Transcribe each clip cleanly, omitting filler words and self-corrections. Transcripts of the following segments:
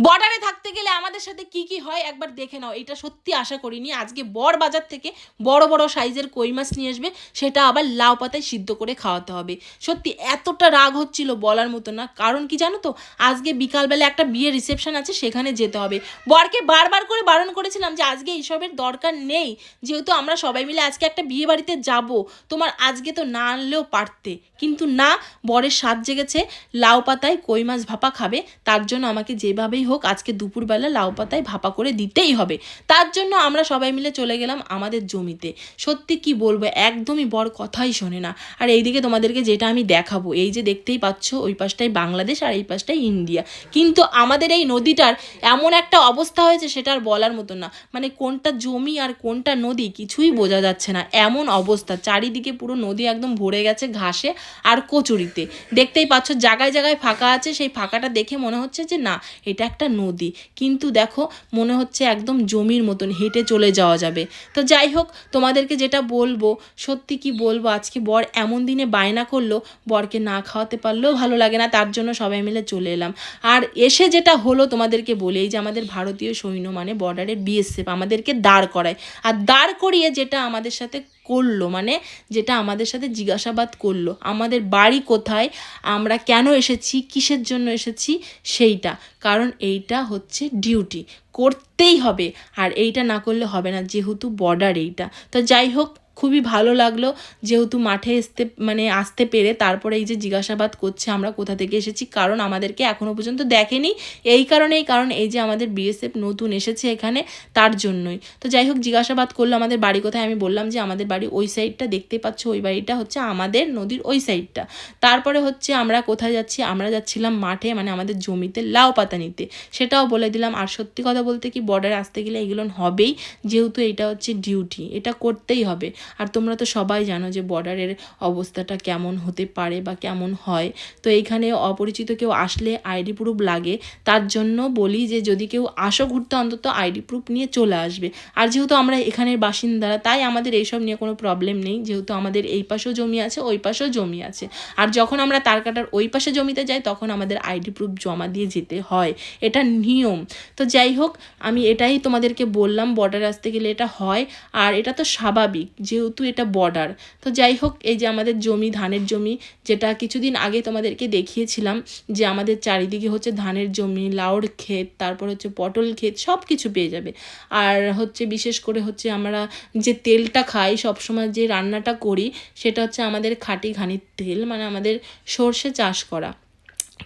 বর্ডারে থাকতে গেলে আমাদের সাথে কি কি হয় একবার দেখে নাও। এটা সত্যি আশা করিনি। আজকে বড় বাজার থেকে বড় বড় সাইজের কই মাছ নিয়ে আসবে, সেটা আবার লাউ পাতায় সিদ্ধ করে খাওয়াতে হবে। সত্যি এতটা রাগ হচ্ছিল বলার মতো না। কারণ কি জানো তো, আজকে বিকালবেলা একটা বিয়ের রিসেপশন আছে, সেখানে যেতে হবে। বরকে বারবার করে বারণ করেছিলাম যে আজকে এইসবের দরকার নেই, যেহেতু আমরা সবাই মিলে আজকে একটা বিয়ে বাড়িতে যাব, তোমার আজকে তো না আনলেও পারতে। কিন্তু না, বরের স্বাদ জেগেছে লাউ পাতায় কই মাছ ভাপা খাবে, তার জন্য আমাকে যেভাবেই হোক আজকে দুপুরবেলা লাউ পাতায় ভাপা করে দিতেই হবে। তার জন্য আমরা সবাই মিলে চলে গেলাম আমাদের জমিতে। সত্যি কি বলবো, একদমই বর কথাই শোনে না। আর এইদিকে তোমাদেরকে যেটা আমি দেখাবো, এই যে দেখতেই পাচ্ছ, ওই পাশটাই বাংলাদেশ আর এই পাশটাই ইন্ডিয়া। কিন্তু আমাদের এই নদীটার এমন একটা অবস্থা হয়েছে, সেটা আর বলার মতো না। মানে কোনটা জমি আর কোনটা নদী কিছুই বোঝা যাচ্ছে না, এমন অবস্থা। চারিদিকে পুরো নদী একদম ভরে গেছে ঘাসে আর কচুরিতে। দেখতেই পাচ্ছ জায়গায় জায়গায় ফাঁকা আছে, সেই ফাঁকাটা দেখে মনে হচ্ছে যে না, এটা একটা নদী, কিন্তু দেখো মনে হচ্ছে একদম জমির মতন হেঁটে চলে যাওয়া যাবে। তো যাই হোক, তোমাদেরকে যেটা বলবো, সত্যি কি বলবো, আজকে বর এমন দিনে বায়না করলো, বরকে না খাওয়াতে পারলেও ভালো লাগে না, তার জন্য সবাই মিলে চলে এলাম। আর এসে যেটা হলো তোমাদেরকে বলি, এই যে আমাদের ভারতীয় সৈন্য মানে বর্ডারের বিএসএফ আমাদেরকে দাঁড় করায়, আর দাঁড় করিয়ে যেটা আমাদের সাথে করলো, মানে যেটা আমাদের সাথে জিজ্ঞাসাবাদ করলো আমাদের বাড়ি কোথায়, আমরা কেন এসেছি, কিসের জন্য এসেছি, সেইটা। কারণ এইটা হচ্ছে ডিউটি, করতেই হবে, আর এইটা না করলে হবে না, যেহেতু বর্ডার এইটা। তো যাই হোক, খুবই ভালো লাগলো যেহেতু মাঠে আসতে পেরে। তারপরে এই যে জিজ্ঞাসাবাদ করছে আমরা কোথা থেকে এসেছি, কারণ আমাদেরকে এখনও পর্যন্ত দেখেনি, কারণ এই যে আমাদের বিএসএফ নতুন এসেছে এখানে, তার জন্যই। তো যাই হোক, জিজ্ঞাসাবাদ করলো আমাদের বাড়ি কোথায়। আমি বললাম যে আমাদের বাড়ি ওই সাইডটা, দেখতে পাচ্ছ ওই বাড়িটা হচ্ছে আমাদের নদীর ওই সাইডটা। তারপরে হচ্ছে আমরা কোথায় যাচ্ছি, আমরা যাচ্ছিলাম মাঠে, মানে আমাদের জমিতে লাউ পাতা নিতে, সেটাও বলে দিলাম। আর সত্যি কথা বলতে কি, বর্ডারে আসতে গেলে এগুলো হবেই, যেহেতু এটা হচ্ছে ডিউটি, এটা করতেই হবে। আর তোমরা তো সবাই জানো যে বর্ডারের অবস্থাটা কেমন হতে পারে বা কেমন হয়। তো এইখানে অপরিচিত কেউ আসলে আইডি প্রুফ লাগে, তার জন্য বলি যে যদি কেউ আসো ঘুরতে, অন্তত আইডি প্রুফ নিয়ে চলে আসবে। আর যেহেতু আমরা এখানের বাসিন্দারা, তাই আমাদের এইসব নিয়ে কোনো প্রবলেম নেই, যেহেতু আমাদের এই পাশেও জমি আছে, ওই পাশেও জমি আছে। আর যখন আমরা তার কাটার ওই পাশে জমিতে যাই, তখন আমাদের আইডি প্রুফ জমা দিয়ে যেতে হয়, এটা নিয়ম। তো যাই হোক, আমি এটাই তোমাদেরকে বললাম, বর্ডার আসতে গেলে এটা হয়, আর এটা তো স্বাভাবিক যেহেতু এটা বর্ডার। তো যাই হোক, এই যে আমাদের জমি, ধানের জমি, যেটা কিছুদিন আগে তোমাদেরকে দেখিয়েছিলাম, যে আমাদের চারিদিকে হচ্ছে ধানের জমি, লাউর ক্ষেত, তারপর হচ্ছে পটল ক্ষেত, সব কিছু পেয়ে যাবে। আর হচ্ছে বিশেষ করে হচ্ছে আমরা যে তেলটা খাই সবসময়, যে রান্নাটা করি, সেটা হচ্ছে আমাদের খাঁটি ঘানির তেল, মানে আমাদের সর্ষে চাষ করা।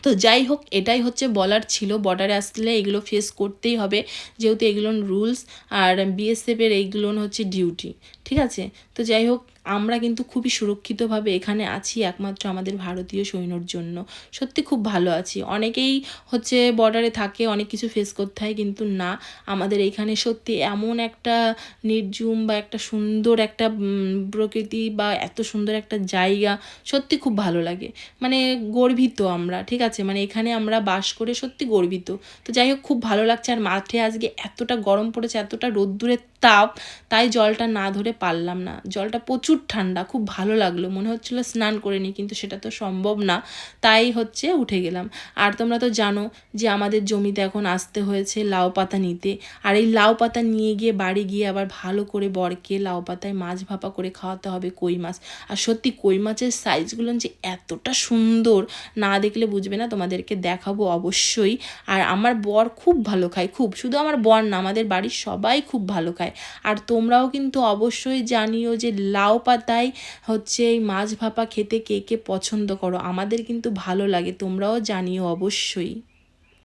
তো যাই হোক, এটাই হচ্ছে বলার ছিল, বর্ডারে আসলে এগুলো ফেস করতেই হবে, যেহেতু এগুলো রুলস, আর বিএসএফের এইগুলো হচ্ছে ডিউটি, ঠিক আছে। তো যাই হোক, আমরা কিন্তু খুবই সুরক্ষিতভাবে এখানে আছি, একমাত্র আমাদের ভারতীয় সৈন্যর জন্য। সত্যি খুব ভালো আছি। অনেকেই হচ্ছে বর্ডারে থাকে, অনেক কিছু ফেস করতে হয়, কিন্তু না, আমাদের এইখানে সত্যি এমন একটা নির্ঝুম বা একটা সুন্দর একটা প্রকৃতি, বা এত সুন্দর একটা জায়গা, সত্যি খুব ভালো লাগে। মানে গর্বিত আমরা, ঠিক আছে, মানে এখানে আমরা বাস করে সত্যি গর্বিত। তো যাই হোক, খুব ভালো লাগছে। আর মাঠে আজকে এতটা গরম পড়েছে, এতটা রোদ্দুরের তাপ, তাই জলটা না ধরে পারলাম না। জলটা প্রচুর ঠান্ডা, খুব ভালো লাগলো, মনে হচ্ছিলো স্নান করে নিই, কিন্তু সেটা তো সম্ভব না, তাই হচ্ছে উঠে গেলাম। আর তোমরা তো জানো যে আমাদের জমিতে এখন আসতে হয়েছে লাউ পাতা নিতে, আর এই লাউ পাতা নিয়ে গিয়ে বাড়ি গিয়ে আবার ভালো করে বরকে লাউ পাতায় মাছ ভাপা করে খাওয়াতে হবে, কই মাছ। আর সত্যি কই মাছের সাইজগুলো যে এতটা সুন্দর, না দেখলে বুঝবে না, তোমাদেরকে দেখাবো অবশ্যই। আর আমার বর খুব ভালো খায়, খুব, শুধু আমার বর না, আমাদের বাড়ির সবাই খুব ভালো খায়। আর তোমরাও কিন্তু অবশ্যই জানিও যে লাউ পাতায় হচ্ছে এই মাছ ভাপা খেতে কে কে পছন্দ করো, আমাদের কিন্তু ভালো লাগে, তোমরাও জানিও অবশ্যই।